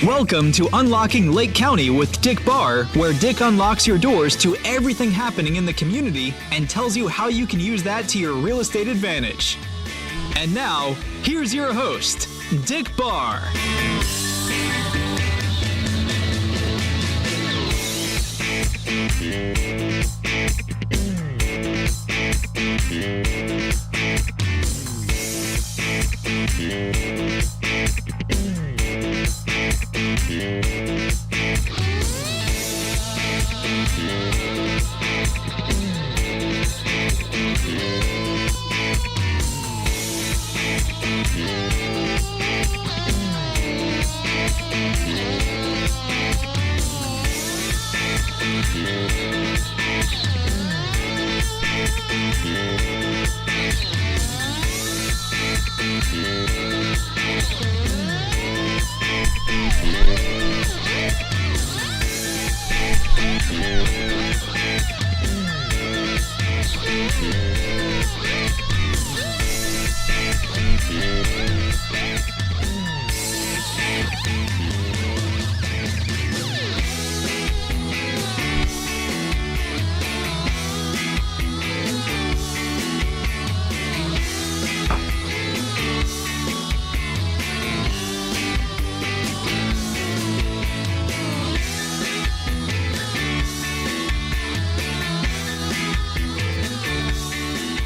Welcome to Unlocking Lake County with Dick Barr, where Dick unlocks your doors to everything happening in the community and tells you how you can use that to your real estate advantage. And now, here's your host, Dick Barr.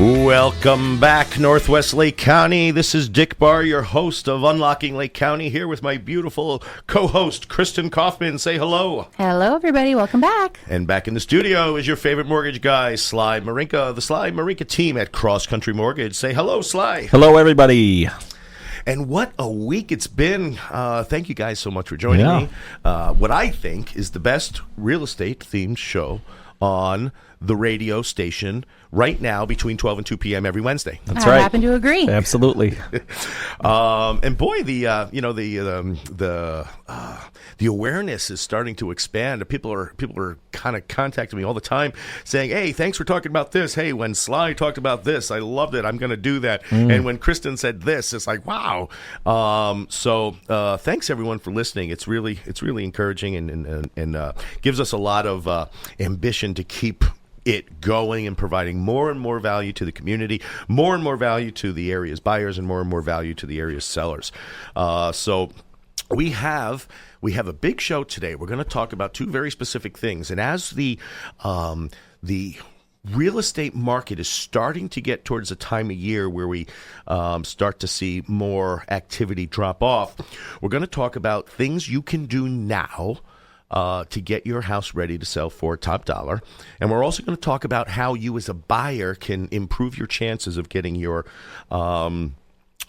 Welcome back, Northwest Lake County. This is Dick Barr, your host of Unlocking Lake County, here with my beautiful co-host, Christin Kaufman. Say hello. Hello, everybody. Welcome back. And back in the studio is your favorite mortgage guy, Sly Marinca, the Sly Marinca team at Cross Country Mortgage. Say hello, Sly. Hello, everybody. And what a week it's been. Thank you guys so much for joining me. What I think is the best real estate-themed show on the radio station right now between 12 and 2 p.m. every Wednesday. That's right. I happen to agree. Absolutely. And boy, the awareness is starting to expand. People are kind of contacting me all the time saying, "Hey, thanks for talking about this. Hey, when Sly talked about this, I loved it. I'm going to do that." And when Christin said this, it's like, wow. So thanks everyone for listening. It's really encouraging and gives us a lot of ambition to keep it going and providing more and more value to the community, more and more value to the area's buyers, and more value to the area's sellers. So we have a big show today. We're going to talk about two very specific things. And as the real estate market is starting to get towards a time of year where we start to see more activity drop off, we're going to talk about things you can do now to get your house ready to sell for top dollar. And we're also going to talk about how you as a buyer can improve your chances of getting your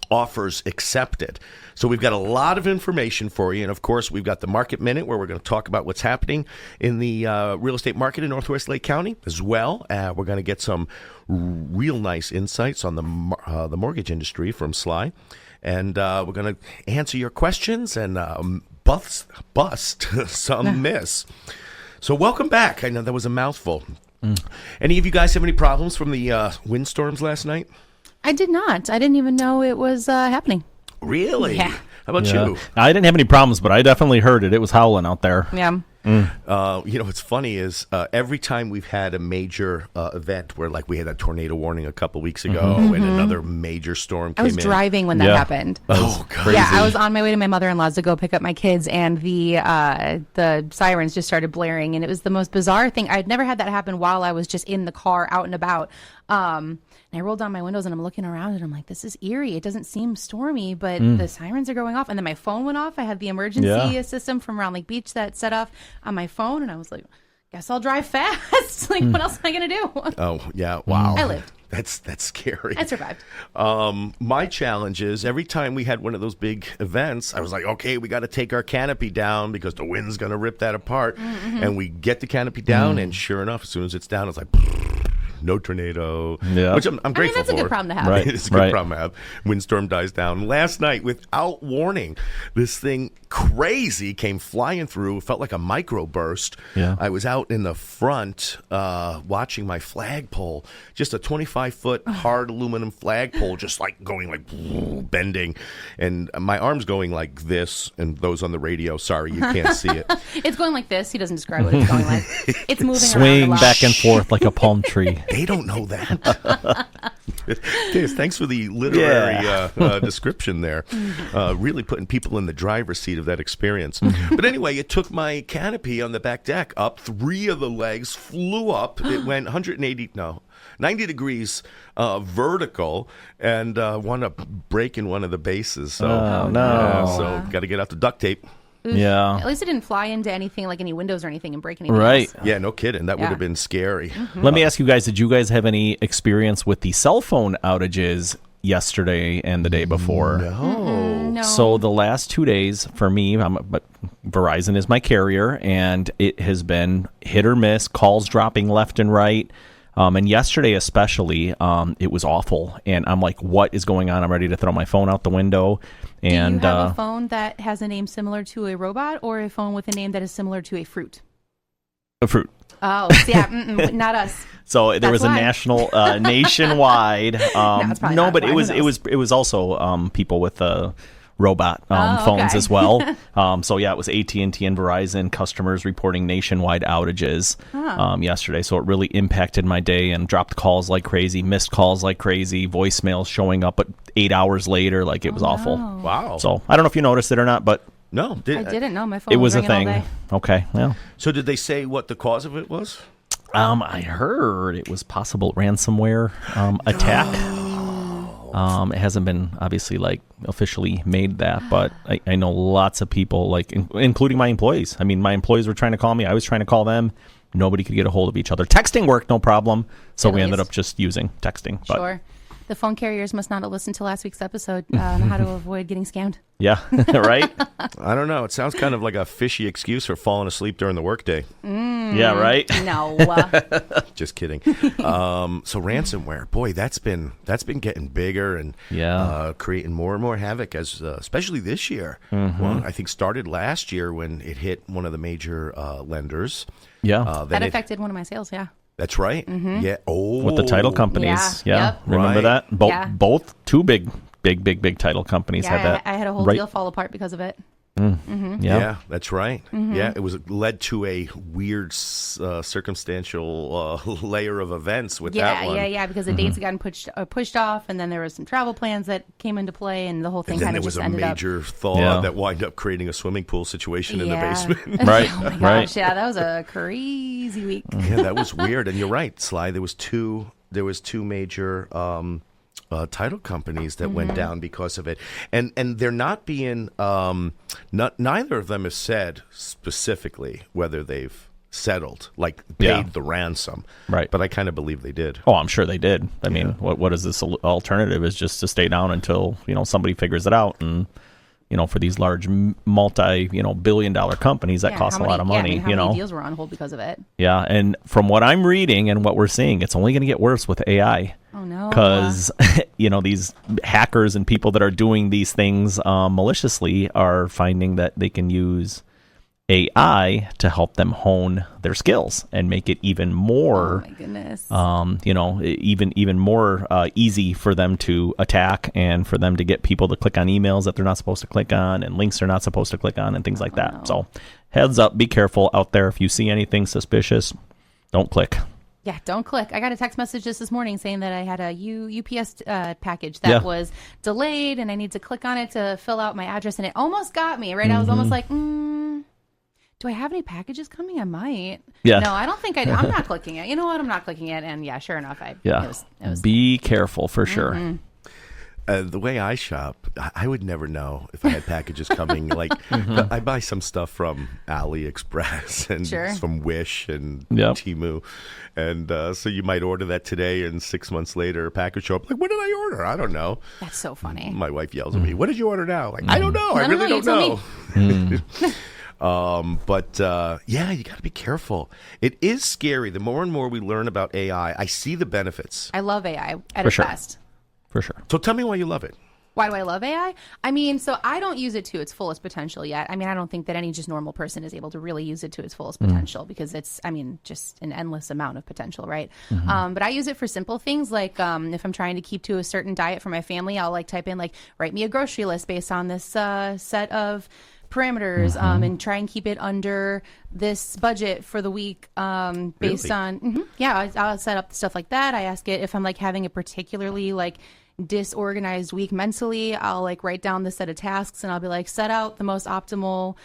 offers accepted. So we've got a lot of information for you. And of course, we've got the Market Minute where we're going to talk about what's happening in the real estate market in Northwest Lake County as well. We're going to get some real nice insights on the mortgage industry from Sly. And we're going to answer your questions and bust some myths. So welcome back. I know that was a mouthful. Any of you guys have any problems from the windstorms last night? I did not. I didn't even know it was happening. Really? Yeah. How about you? I didn't have any problems, but I definitely heard it. It was howling out there. Yeah. What's funny is every time we've had a major event where, like, we had that tornado warning a couple weeks ago and another major storm came in. I was driving when that happened. Oh, God. Crazy. Yeah, I was on my way to my mother-in-law's to go pick up my kids, and the sirens just started blaring, and it was the most bizarre thing. I'd never had that happen while I was just in the car out and about. And I rolled down my windows and I'm looking around and I'm like, this is eerie. It doesn't seem stormy, but the sirens are going off. And then my phone went off. I had the emergency system from Round Lake Beach that set off on my phone. And I was like, guess I'll drive fast. Like, what else am I going to do? Oh, yeah. Wow. I lived. That's scary. I survived. My challenge is every time we had one of those big events, I was like, okay, we got to take our canopy down because the wind's going to rip that apart. And we get the canopy down, and sure enough, as soon as it's down, it's like... no tornado, Yeah. which I'm grateful that's a for. good problem to have. Right. It's a good problem to have. Windstorm dies down. Last night, without warning, this thing crazy came flying through. It felt like a microburst. Yeah. I was out in the front watching my flagpole, just a 25-foot hard aluminum flagpole, just like going like bending, and my arms going like this, and those on the radio, sorry, you can't see it. It's going like this. He doesn't describe what it's going like. It's moving around a Swing lot. back and forth like a palm tree. They don't know that. Yes, thanks for the literary description there. Really putting people in the driver's seat of that experience. But anyway, it took my canopy on the back deck up. 3 of the legs flew up. It went 90 degrees vertical, and wound up breaking one of the bases. So, so got to get out the duct tape. Yeah. At least it didn't fly into anything like any windows or anything and break anything. Right. else. Yeah, no kidding. That would have been scary. Let me ask you guys, did you guys have any experience with the cell phone outages yesterday and the day before? No. So the last 2 days for me, but Verizon is my carrier, and it has been hit or miss, calls dropping left and right. And yesterday especially, it was awful. And I'm like, what is going on? I'm ready to throw my phone out the window. And Do you have a phone that has a name similar to a robot, or a phone with a name that is similar to a fruit? a fruit. Oh, yeah, not us. So there was a why. national, nationwide. it's probably No, not but why. it was Who it knows? was also people with robot Oh, phones okay. as well. So yeah, it was AT&T and Verizon customers reporting nationwide outages yesterday. So it really impacted my day and dropped calls like crazy, missed calls like crazy, voicemails showing up 8 hours later. Like it was awful. Wow. So I don't know if you noticed it or not, but No. I didn't know my phone. it was a ringing all thing. day. Okay, well. So did they say what the cause of it was? I heard it was possible ransomware attack. It hasn't been obviously officially made that, but I know lots of people, including my employees. I mean, my employees were trying to call me. I was trying to call them. Nobody could get a hold of each other. Texting worked, no problem. So At we ended least. up just using texting. But Sure. The phone carriers must not have listened to last week's episode on how to avoid getting scammed. yeah, right? I don't know. It sounds kind of like a fishy excuse for falling asleep during the workday. Yeah, right? No. Just kidding. So ransomware, boy, that's been getting bigger and creating more and more havoc, as especially this year. Well, I think started last year when it hit one of the major lenders. Yeah. That affected one of my sales, yeah. That's right. Yeah. Oh, With the title companies. Yeah. Yeah. Yep. Remember Right. that? Yeah. Both two big title companies had Yeah, that. I had a whole right. deal fall apart because of it. Yeah, that's right. Yeah, it was led to a weird circumstantial layer of events with that one. Yeah, because the dates had gotten pushed off, and then there was some travel plans that came into play, and the whole thing And then kind there of was just a ended up. major thaw Yeah. that wound up creating a swimming pool situation in the Yeah. basement. Right, Oh my gosh, right. yeah, that was a crazy week. Yeah, that was weird. And you're right, Sly. There was two major title companies that went down because of it, and they're not being neither of them have said specifically whether they've settled, paid the ransom. Right. But I kind of believe they did. Oh, I'm sure they did. I mean, what is this alternative? Is just to stay down until somebody figures it out. And for these large multi-billion-dollar companies, that costs a lot of money. How many deals were on hold because of it? Yeah, and from what I'm reading and what we're seeing, it's only going to get worse with AI. Oh no! Because these hackers and people that are doing these things maliciously are finding that they can use AI to help them hone their skills and make it even more, Oh my goodness! even more easy for them to attack and for them to get people to click on emails that they're not supposed to click on and links they're not supposed to click on and things like that. no. So, heads up, be careful out there. If you see anything suspicious, don't click. Yeah, don't click. I got a text message just this morning saying that I had a UPS package that was delayed, and I need to click on it to fill out my address, and it almost got me, right? I was almost like, do I have any packages coming? I might. Yeah. No, I don't think I do. I'm not clicking it. You know what? I'm not clicking it, and yeah, sure enough, it was Be careful for sure. The way I shop, I would never know if I had packages coming. I buy some stuff from AliExpress and Sure. from Wish and Yep. Temu. And so you might order that today, and 6 months later, a package show up. What did I order? I don't know. That's so funny. My wife yells at me, "What did you order now?" I don't know. I No, really you don't tell know. Yeah, you got to be careful. It is scary. The more and more we learn about AI, I see the benefits. I love AI at For its sure. best. For sure. So tell me why you love it. Why do I love AI? I mean, so I don't use it to its fullest potential yet. I mean, I don't think that any just normal person is able to really use it to its fullest potential because it's, I mean, just an endless amount of potential, right? But I use it for simple things like if I'm trying to keep to a certain diet for my family, I'll like type in like, write me a grocery list based on this set of parameters and try and keep it under this budget for the week based Really? on, yeah, I'll set up stuff like that. I ask it if I'm like having a particularly like disorganized week mentally, I'll like write down the set of tasks and I'll be like, set out the most optimal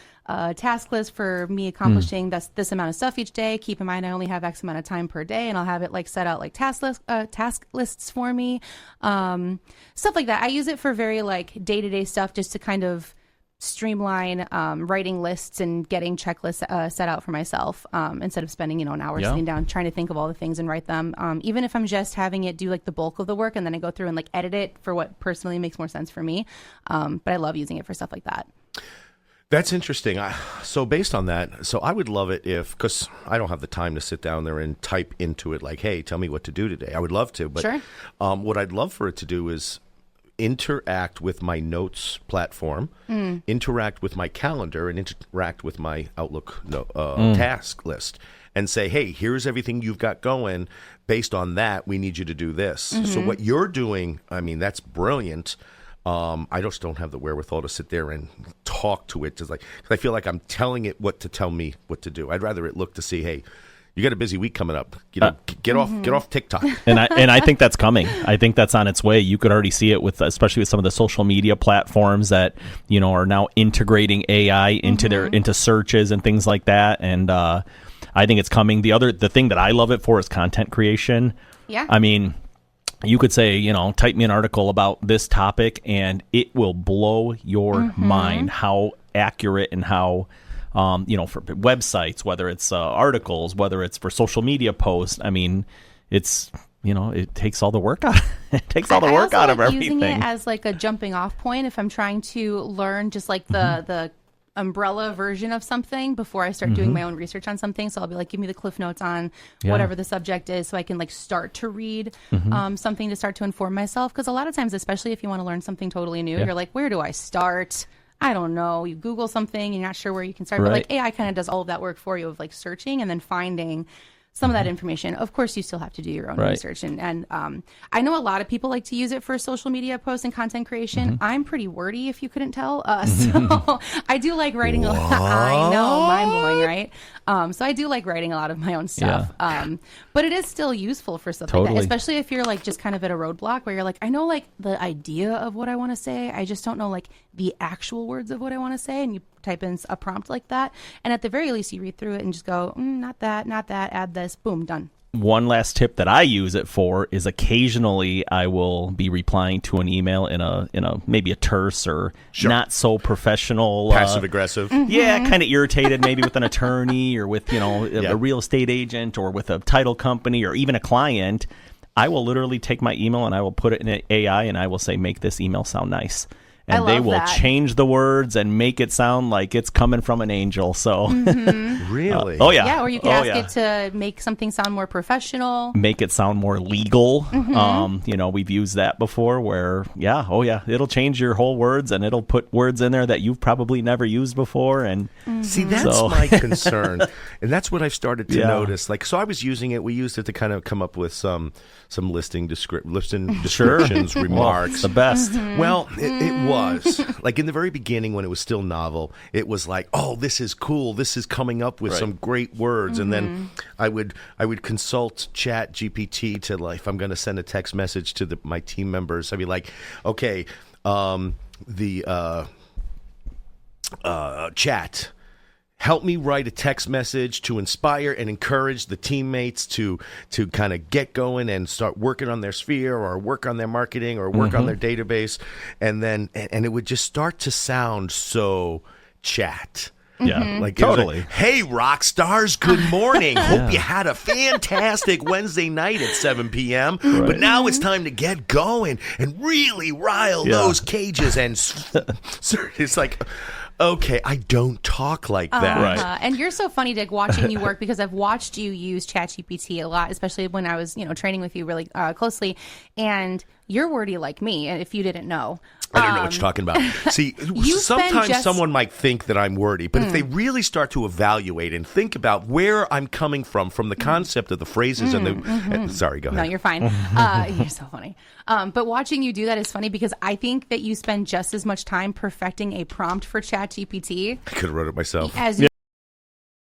task list for me accomplishing this amount of stuff each day. Keep in mind I only have X amount of time per day, and I'll have it like set out like task lists for me, stuff like that. I use it for very like day-to-day stuff just to kind of streamline writing lists and getting checklists set out for myself instead of spending an hour sitting down trying to think of all the things and write them, even if I'm just having it do like the bulk of the work and then I go through and like edit it for what personally makes more sense for me, but I love using it for stuff like that. That's interesting. So based on that, so I would love it if, because I don't have the time to sit down there and type into it like, hey, tell me what to do today. I would love to, but Sure. What I'd love for it to do is interact with my notes platform, interact with my calendar, and interact with my Outlook task list, and say, hey, here's everything you've got going. Based on that, we need you to do this. So what you're doing, I mean, that's brilliant. I just don't have the wherewithal to sit there and talk to it. Just like, 'cause I feel like I'm telling it what to tell me what to do. I'd rather it look to see, hey, you got a busy week coming up. Get off TikTok. And I think that's coming. I think that's on its way. You could already see it with, especially with some of the social media platforms that are now integrating AI into into searches and things like that. And I think it's coming. The thing that I love it for is content creation. Yeah. I mean, you could say, type me an article about this topic, and it will blow your mind how accurate and how. For websites, whether it's articles, whether it's for social media posts. I mean, it's, it takes all the work out. It takes all the work out of everything. Using it as like a jumping off point if I'm trying to learn just like the umbrella version of something before I start doing my own research on something. So I'll be like, give me the cliff notes on whatever the subject is so I can like start to read something to start to inform myself. Because a lot of times, especially if you want to learn something totally new, you're like, where do I start? I don't know. You Google something and you're not sure where you can start. But like AI kind of does all of that work for you of like searching and then finding some of that information. Of course, you still have to do your own research. And I know a lot of people like to use it for social media posts and content creation. I'm pretty wordy, if you couldn't tell. So I do like writing a lot. I know, mind-blowing, right? So I do like writing a lot of my own stuff. But it is still useful for stuff like that, especially if you're like just kind of at a roadblock where you're like, I know like the idea of what I want to say. I just don't know like the actual words of what I want to say. And you type in a prompt like that, and at the very least you read through it and just go, not that, add this, boom, done. One last tip that I use it for is occasionally I will be replying to an email in a maybe a terse or not so professional, passive aggressive, kind of irritated, maybe with an attorney or with a real estate agent or with a title company or even a client. I will literally take my email and I will put it in AI and I will say, make this email sound nice. And they will change the words and make it sound like it's coming from an angel. So, really? Oh, yeah. Yeah, or you can ask it to make something sound more professional. Make it sound more legal. We've used that before where, it'll change your whole words and it'll put words in there that you've probably never used before. And see, that's my concern. And that's what I've started to notice. Like, so I was using it. We used it to kind of come up with some listing descriptions, remarks. The best. Well, it was like in the very beginning when it was still novel, it was like, oh, this is cool, this is coming up with some great words. And then I would consult Chat GPT to, like, if I'm going to send a text message to my team members, I'd be like, okay, chat, help me write a text message to inspire and encourage the teammates to kind of get going and start working on their sphere or work on their marketing or work on their database. And then it would just start to sound so chat. Yeah, like totally. Like, hey, rock stars, good morning. Hope you had a fantastic Wednesday night at 7 p.m. But now it's time to get going and really rile those cages. And it's like, okay, I don't talk like that. Right. And you're so funny, Dick, watching you work, because I've watched you use ChatGPT a lot, especially when I was, training with you really closely. And you're wordy like me, if you didn't know. I don't know what you're talking about. See, sometimes someone might think that I'm wordy, but if they really start to evaluate and think about where I'm coming from the concept of the phrases and the... sorry, go ahead. No, you're fine. You're so funny. But watching you do that is funny, because I think that you spend just as much time perfecting a prompt for ChatGPT I could have wrote it myself. as you